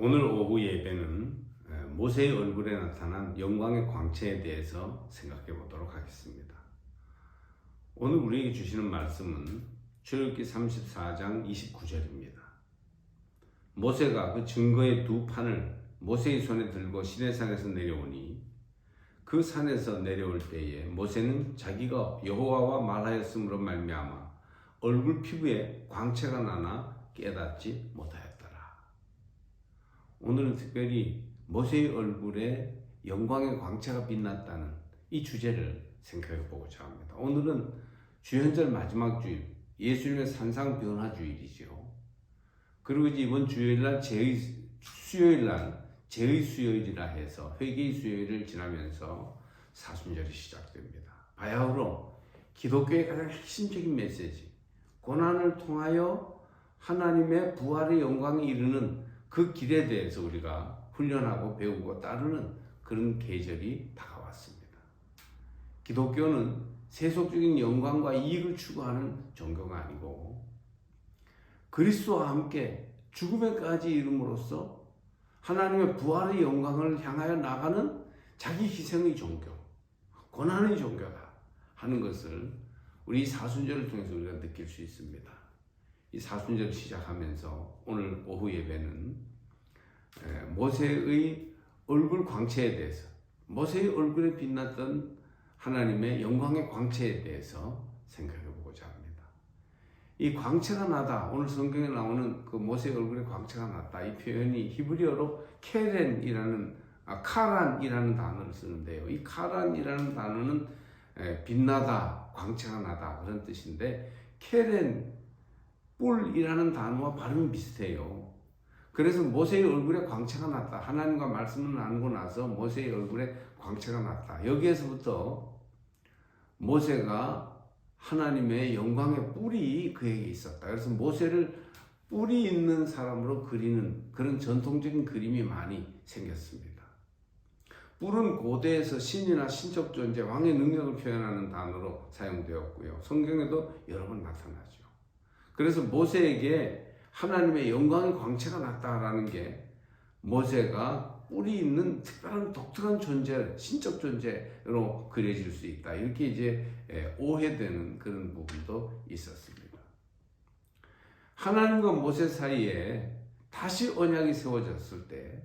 오늘 오후 예배는 모세의 얼굴에 나타난 영광의 광채에 대해서 생각해 보도록 하겠습니다. 오늘 우리에게 주시는 말씀은 출애굽기 34장 29절입니다. 모세가 그 증거의 두 판을 모세의 손에 들고 시내산에서 내려오니 그 산에서 내려올 때에 모세는 자기가 여호와와 말하였으므로 말미암아 얼굴 피부에 광채가 나나 깨닫지 못하였더라. 오늘은 특별히 모세의 얼굴에 영광의 광채가 빛났다는 이 주제를 생각해 보고자 합니다. 오늘은 주현절 마지막 주일, 예수님의 산상변화주일이죠. 그리고 이번 주일날 수요일날 제의 수요일이라 해서 회개의 수요일을 지나면서 사순절이 시작됩니다. 바야흐로 기독교의 가장 핵심적인 메시지, 고난을 통하여 하나님의 부활의 영광에 이르는 그 길에 대해서 우리가 훈련하고 배우고 따르는 그런 계절이 다가왔습니다. 기독교는 세속적인 영광과 이익을 추구하는 종교가 아니고 그리스도와 함께 죽음에까지 이름으로써 하나님의 부활의 영광을 향하여 나가는 자기 희생의 종교, 고난의 종교다 하는 것을 우리 사순절을 통해서 우리가 느낄 수 있습니다. 이 사순절을 시작하면서 오늘 오후 예배는 모세의 얼굴 광채에 대해서, 모세의 얼굴에 빛났던 하나님의 영광의 광채에 대해서 생각해 보고자 합니다. 이 광채가 나다, 오늘 성경에 나오는 그 모세의 얼굴에 광채가 났다, 이 표현이 히브리어로 카란이라는 단어를 쓰는데요. 이 카란이라는 단어는 빛나다, 광채가 나다 그런 뜻인데 뿔이라는 단어와 발음이 비슷해요. 그래서 모세의 얼굴에 광채가 났다. 하나님과 말씀을 나누고 나서 모세의 얼굴에 광채가 났다. 여기에서부터 모세가 하나님의 영광의 뿔이 그에게 있었다. 그래서 모세를 뿔이 있는 사람으로 그리는 그런 전통적인 그림이 많이 생겼습니다. 뿔은 고대에서 신이나 신적 존재, 왕의 능력을 표현하는 단어로 사용되었고요. 성경에도 여러 번 나타나죠. 그래서 모세에게 하나님의 영광의 광채가 났다라는 게 모세가 뿔이 있는 특별한 독특한 존재, 신적 존재로 그려질 수 있다. 이렇게 이제 오해되는 그런 부분도 있었습니다. 하나님과 모세 사이에 다시 언약이 세워졌을 때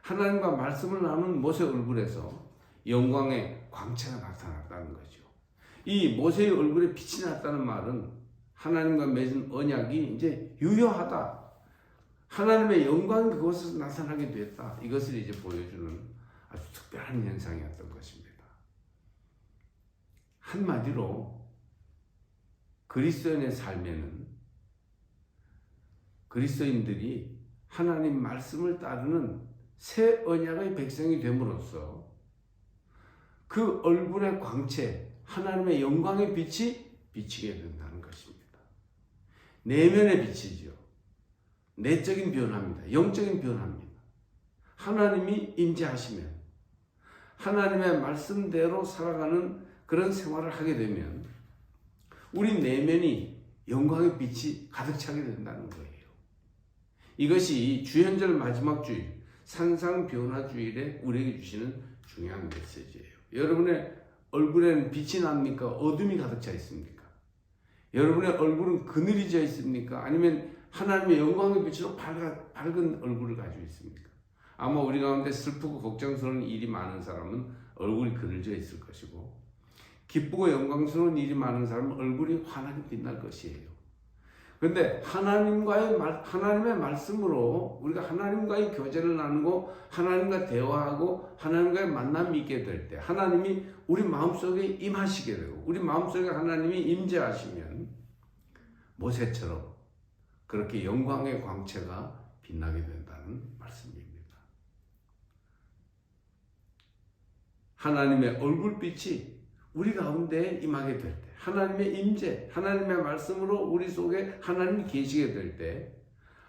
하나님과 말씀을 나눈 모세 얼굴에서 영광의 광채가 나타났다는 거죠. 이 모세의 얼굴에 빛이 났다는 말은 하나님과 맺은 언약이 이제 유효하다. 하나님의 영광이 그곳에서 나타나게 됐다. 이것을 이제 보여주는 아주 특별한 현상이었던 것입니다. 한마디로 그리스도인의 삶에는 그리스도인들이 하나님 말씀을 따르는 새 언약의 백성이 됨으로써 그 얼굴의 광채, 하나님의 영광의 빛이 비치게 된다는 것입니다. 내면의 빛이죠. 내적인 변화입니다. 영적인 변화입니다. 하나님이 임재하시면 하나님의 말씀대로 살아가는 그런 생활을 하게 되면 우리 내면이 영광의 빛이 가득 차게 된다는 거예요. 이것이 주현절 마지막 주일, 산상변화주일에 우리에게 주시는 중요한 메시지예요. 여러분의 얼굴에는 빛이 납니까? 어둠이 가득 차 있습니까? 여러분의 얼굴은 그늘이 져 있습니까? 아니면 하나님의 영광의 빛으로 밝은 얼굴을 가지고 있습니까? 아마 우리 가운데 슬프고 걱정스러운 일이 많은 사람은 얼굴이 그늘져 있을 것이고 기쁘고 영광스러운 일이 많은 사람은 얼굴이 환하게 빛날 것이에요. 그런데 하나님의 말씀으로 우리가 하나님과의 교제를 나누고 하나님과 대화하고 하나님과의 만남이 있게 될 때 하나님이 우리 마음속에 임하시게 되고 우리 마음속에 하나님이 임재하시면 모세처럼 그렇게 영광의 광채가 빛나게 된다는 말씀입니다. 하나님의 얼굴빛이 우리 가운데 임하게 될 때, 하나님의 임재, 하나님의 말씀으로 우리 속에 하나님이 계시게 될 때,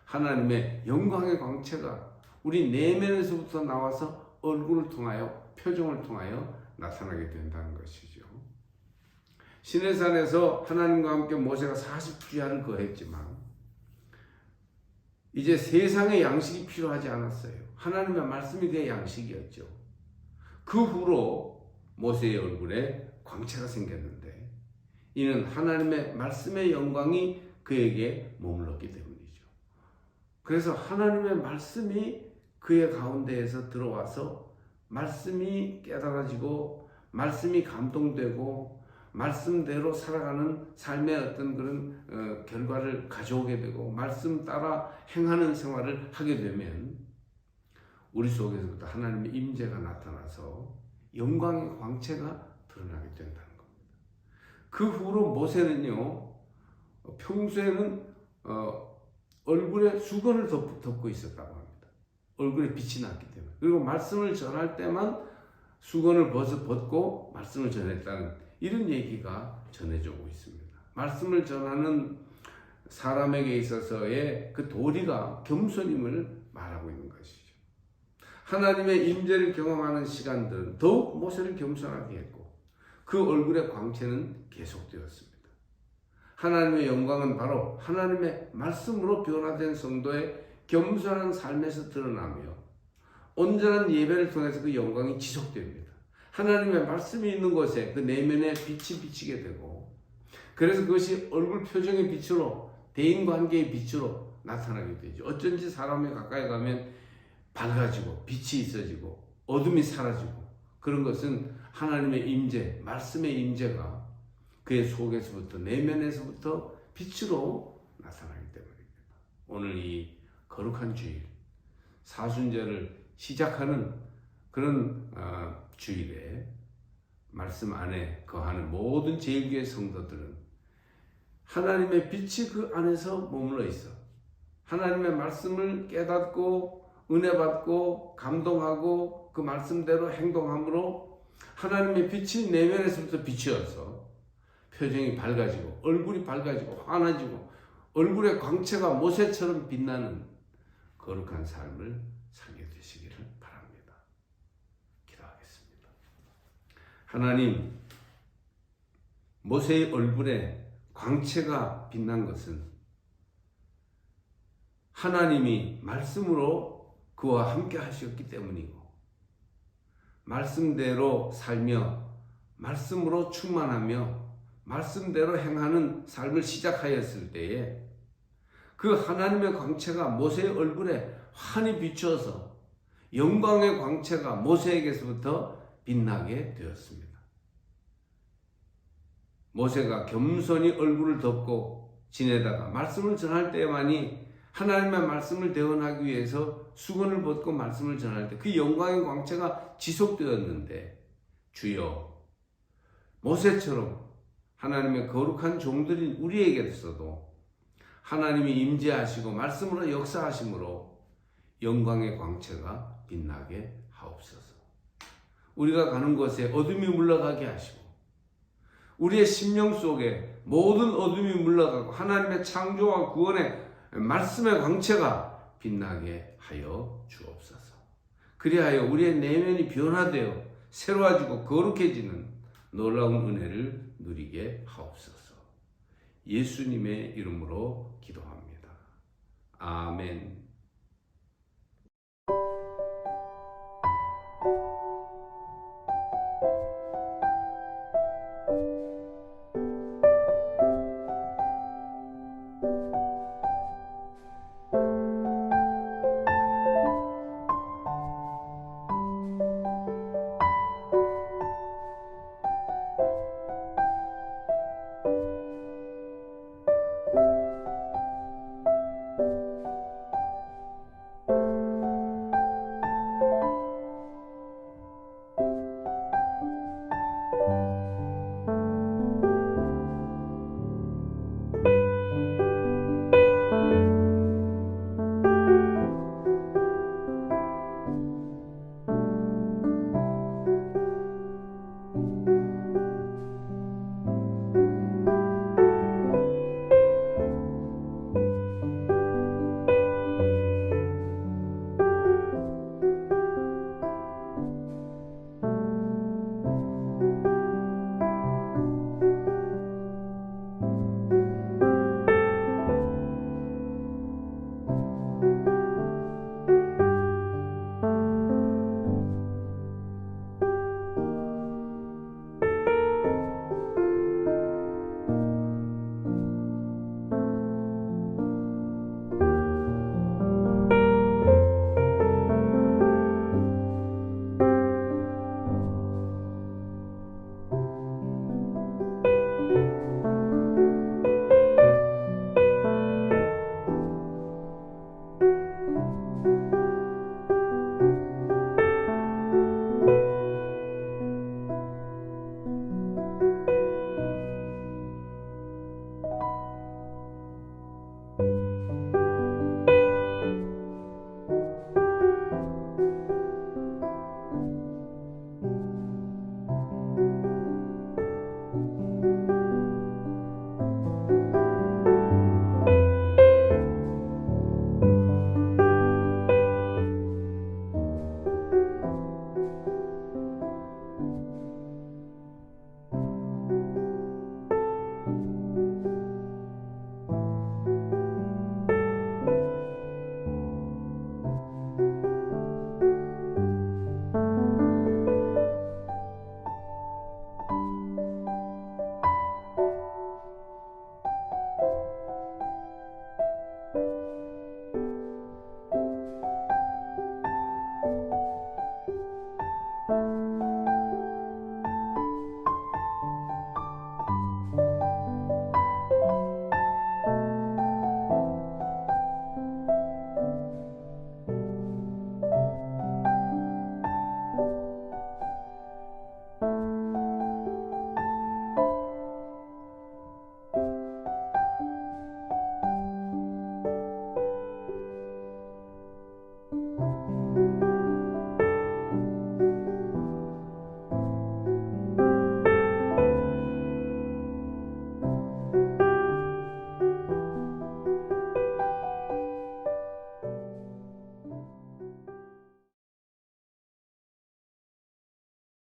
하나님의 영광의 광채가 우리 내면에서부터 나와서 얼굴을 통하여, 표정을 통하여 나타나게 된다는 것이죠. 시내산에서 하나님과 함께 모세가 40주야를 거했지만 이제 세상의 양식이 필요하지 않았어요. 하나님의 말씀이 그의 양식이었죠. 그 후로 모세의 얼굴에 광채가 생겼는데 이는 하나님의 말씀의 영광이 그에게 머물렀기 때문이죠. 그래서 하나님의 말씀이 그의 가운데에서 들어와서 말씀이 깨달아지고 말씀이 감동되고 말씀대로 살아가는 삶의 어떤 그런 결과를 가져오게 되고 말씀 따라 행하는 생활을 하게 되면 우리 속에서부터 하나님의 임재가 나타나서 영광의 광채가 드러나게 된다는 겁니다. 그 후로 모세는요, 평소에는 얼굴에 수건을 덮고 있었다고 합니다. 얼굴에 빛이 났기 때문에. 그리고 말씀을 전할 때만 수건을 벗고 말씀을 전했다는 이런 얘기가 전해지고 있습니다. 말씀을 전하는 사람에게 있어서의 그 도리가 겸손임을 말하고 있는 것이죠. 하나님의 임재를 경험하는 시간들은 더욱 모세를 겸손하게 했고 그 얼굴의 광채는 계속되었습니다. 하나님의 영광은 바로 하나님의 말씀으로 변화된 성도의 겸손한 삶에서 드러나며 온전한 예배를 통해서 그 영광이 지속됩니다. 하나님의 말씀이 있는 곳에 그 내면에 빛이 비치게 되고 그래서 그것이 얼굴 표정의 빛으로 대인관계의 빛으로 나타나게 되죠. 어쩐지 사람이 가까이 가면 밝아지고 빛이 있어지고 어둠이 사라지고 그런 것은 하나님의 임재, 말씀의 임재가 그의 속에서부터 내면에서부터 빛으로 나타나기 때문입니다. 오늘 이 거룩한 주일 사순절을 시작하는 그런 주일에 말씀 안에 거하는 모든 제일교회 성도들은 하나님의 빛이 그 안에서 머물러 있어 하나님의 말씀을 깨닫고 은혜 받고 감동하고 그 말씀대로 행동함으로 하나님의 빛이 내면에서부터 비추어서 표정이 밝아지고 얼굴이 밝아지고 환해지고 얼굴의 광채가 모세처럼 빛나는 거룩한 삶을 살게 되시기를 바랍니다. 기도하겠습니다. 하나님, 모세의 얼굴에 광채가 빛난 것은 하나님이 말씀으로 그와 함께 하셨기 때문이고 말씀대로 살며 말씀으로 충만하며 말씀대로 행하는 삶을 시작하였을 때에 그 하나님의 광채가 모세의 얼굴에 환히 비추어서 영광의 광채가 모세에게서부터 빛나게 되었습니다. 모세가 겸손히 얼굴을 덮고 지내다가 말씀을 전할 때만이 하나님의 말씀을 대언하기 위해서 수건을 벗고 말씀을 전할 때 그 영광의 광채가 지속되었는데 주여 모세처럼 하나님의 거룩한 종들인 우리에게서도 하나님이 임재하시고 말씀으로 역사하심으로 영광의 광채가 빛나게 하옵소서. 우리가 가는 곳에 어둠이 물러가게 하시고 우리의 심령 속에 모든 어둠이 물러가고 하나님의 창조와 구원의 말씀의 광채가 빛나게 하여 주옵소서. 그리하여 우리의 내면이 변화되어 새로워지고 거룩해지는 놀라운 은혜를 누리게 하옵소서. 예수님의 이름으로 기도합니다. 아멘.